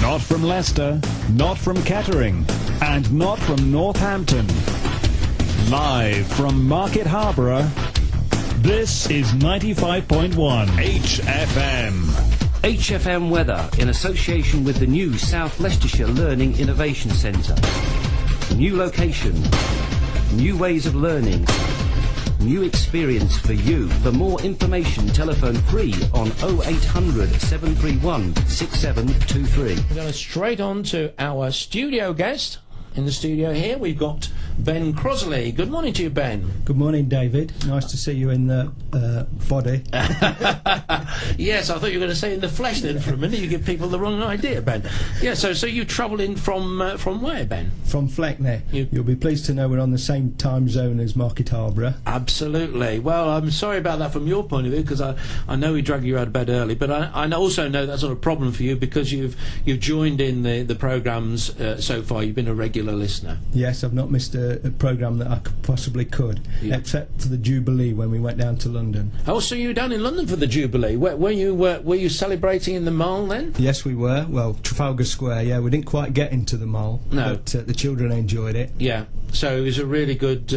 Not from Leicester, not from Kettering, and not from Northampton. Live from Market Harborough, this is 95.1 HFM. HFM Weather in association with the new South Leicestershire Learning Innovation Centre. New location, new ways of learning, new experience for you. For more information, telephone free on 0800 731 6723. We're going straight on to our studio guest. In the studio here, we've got Ben Crossley. Good morning to you, Ben. Good morning, David. Nice to see you in the body. Yes, I thought you were going to say in the flesh then for a minute. You give people the wrong idea, Ben. Yeah, so you travel in from where, Ben? From Fleckney. You'll be pleased to know we're on the same time zone as Market Harborough. Absolutely. Well, I'm sorry about that from your point of view, because I know we drag you out of bed early, but I also know that's not a problem for you because you've joined in the programmes so far. You've been a regular listener. Yes, I've not missed a programme that I possibly could, except for the Jubilee when we went down to London. Oh, so you were down in London for the Jubilee. Were you celebrating in the Mall then? Yes, we were. Well, Trafalgar Square, yeah. We didn't quite get into the Mall, no. But the children enjoyed it. Yeah, so it was a really good...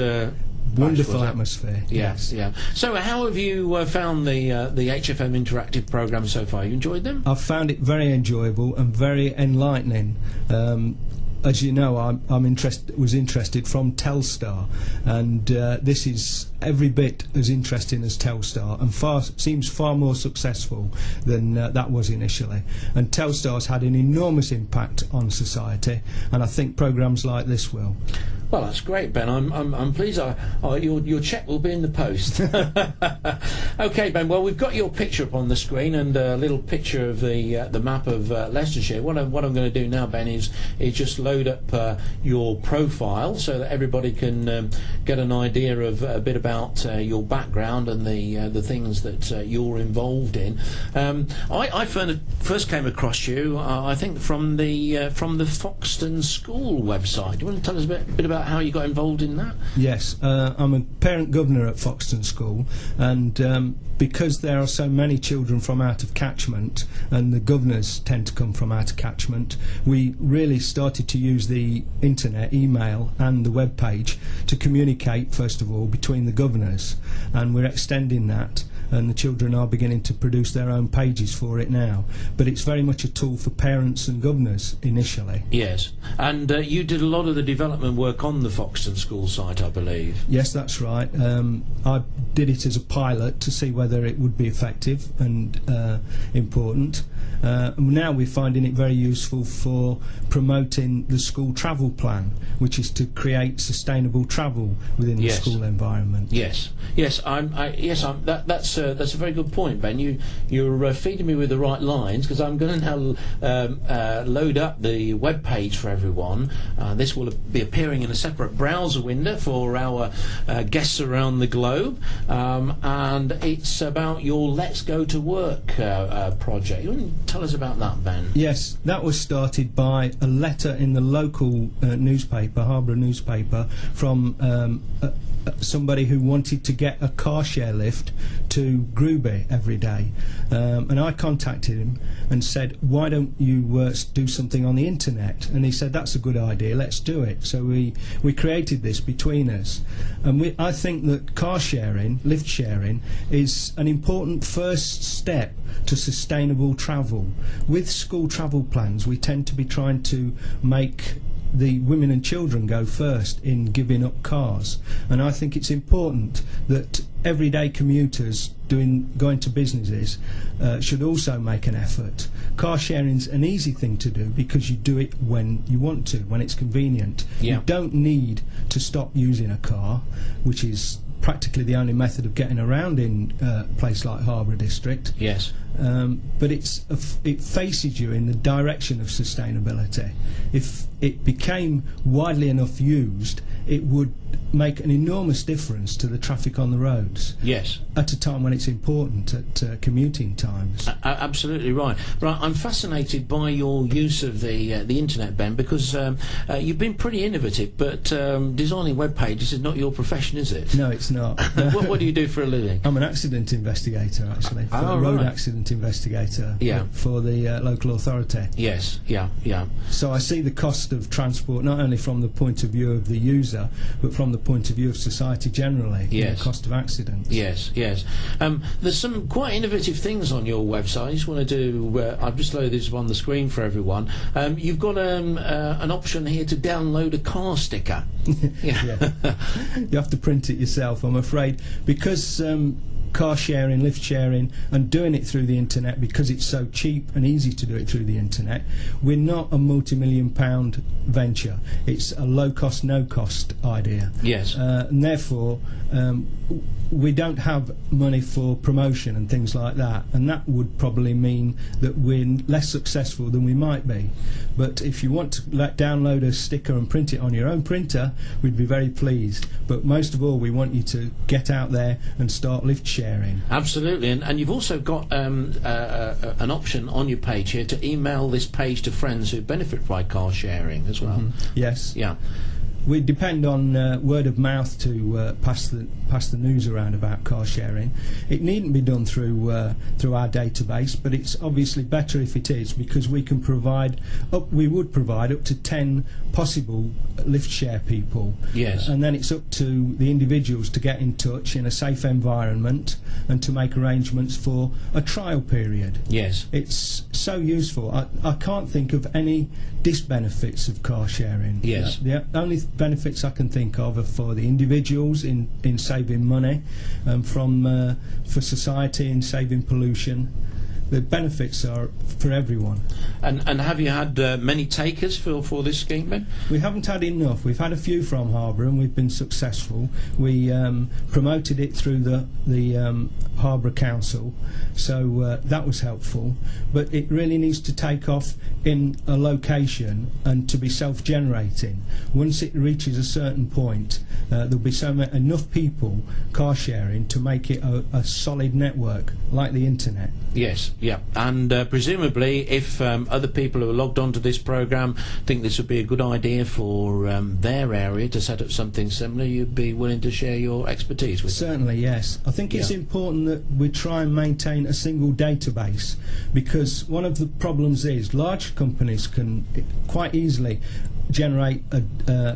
wonderful atmosphere. Yes, yeah. So how have you found the HFM interactive programme so far? You enjoyed them? I've found it very enjoyable and very enlightening. As you know, was interested from Telstar, and this is every bit as interesting as Telstar, and seems far more successful than that was initially. And Telstar's had an enormous impact on society, and I think programmes like this will. Well, that's great, Ben. I'm pleased. Your cheque will be in the post. Okay, Ben. Well, we've got your picture up on the screen and a little picture of the map of Leicestershire. What I'm going to do now, Ben, is just load up your profile so that everybody can get an idea of a bit about your background and the things that you're involved in. I first came across you, I think, from the Foxton School website. Do you want to tell us a bit about how you got involved in that? Yes, I'm a parent governor at Foxton School, and because there are so many children from out of catchment, and the governors tend to come from out of catchment, we really started to use the internet, email and the web page to communicate, first of all, between the governors, and we're extending that, and the children are beginning to produce their own pages for it now. But it's very much a tool for parents and governors initially. Yes, and you did a lot of the development work on the Foxton School site, I believe. Yes, that's right. I did it as a pilot to see whether it would be effective and important. Now we're finding it very useful for promoting the school travel plan, which is to create sustainable travel within the school environment. Yes, that's a very good point, Ben. You're feeding me with the right lines, because I'm going to now load up the web page for everyone. This will be appearing in a separate browser window for our guests around the globe, and it's about your Let's Go to Work project. You want to tell us about that, Ben? Yes, that was started by a letter in the local newspaper, Harborough newspaper, from somebody who wanted to get a car share lift to Gruby every day, and I contacted him and said, why don't you do something on the internet? And he said, that's a good idea, let's do it. So we created this between us, and I think that car sharing, lift sharing, is an important first step to sustainable travel. With school travel plans, we tend to be trying to make the women and children go first in giving up cars, and I think it's important that everyday commuters going to businesses should also make an effort. Car sharing's an easy thing to do because you do it when you want to, when it's convenient. Yeah. You don't need to stop using a car, which is practically the only method of getting around in a place like Harborough District. Yes. But it faces you in the direction of sustainability. If it became widely enough used, it would make an enormous difference to the traffic on the roads. Yes. At a time when it's important at commuting times. Absolutely right. Right, I'm fascinated by your use of the internet, Ben, because you've been pretty innovative. But designing web pages is not your profession, is it? No, it's not. What do you do for a living? I'm an accident investigator, actually. Oh, a road right. accident investigator. Yeah. For the local authority. Yes. Yeah. Yeah. So I see the cost of transport not only from the point of view of the user, but from the point of view of society generally. Yes. The cost of accidents. Yes. Yes. There's some quite innovative things on your website. I just want to do. I've just loaded this on the screen for everyone. You've got an option here to download a car sticker. Yeah. You have to print it yourself, I'm afraid, because car sharing, lift sharing, and doing it through the internet, because it's so cheap and easy to do it through the internet. We're not a multi-million-pound venture. It's a low-cost, no-cost idea. Yes. And therefore, we don't have money for promotion and things like that, and that would probably mean that we're less successful than we might be. But if you want to download a sticker and print it on your own printer, we'd be very pleased. But most of all, we want you to get out there and start lift sharing. Absolutely, and you've also got an option on your page here to email this page to friends who benefit by car sharing as well. Yes. Yeah. We depend on word of mouth to pass the news around about car sharing. It needn't be done through our database, but it's obviously better if it is, because we can we would provide up to 10 possible lift share people. Yes. And then it's up to the individuals to get in touch in a safe environment and to make arrangements for a trial period. Yes. It's so useful. I can't think of any disbenefits of car sharing. Yes. The only benefits I can think of are for the individuals in saving money, for society in saving pollution. The benefits are for everyone. And have you had many takers for this scheme, Ben? We haven't had enough. We've had a few from Harborough and we've been successful. We promoted it through the Harborough Council, so that was helpful. But it really needs to take off in a location and to be self-generating. Once it reaches a certain point, there'll be enough people car sharing to make it a solid network like the internet. Yes, yeah, and presumably if other people who are logged onto this programme think this would be a good idea for their area to set up something similar, you'd be willing to share your expertise with them? Certainly, yes. I think it's important that we try and maintain a single database, because one of the problems is large companies can quite easily generate a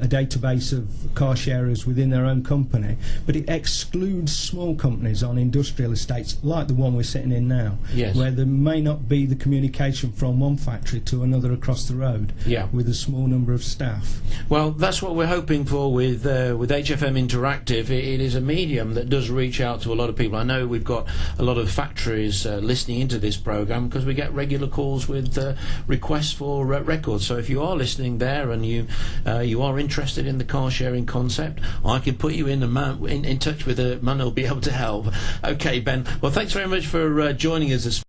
database of car sharers within their own company, but it excludes small companies on industrial estates like the one we're sitting in now, yes, where there may not be the communication from one factory to another across the road, yeah, with a small number of staff. Well, that's what we're hoping for with HFM Interactive. It is a medium that does reach out to a lot of people. I know we've got a lot of factories listening into this programme, because we get regular calls with requests for records. So if you are listening there and you are interested in the car sharing concept, I can put you in touch with a man who'll be able to help. Okay, Ben. Well, thanks very much for joining us this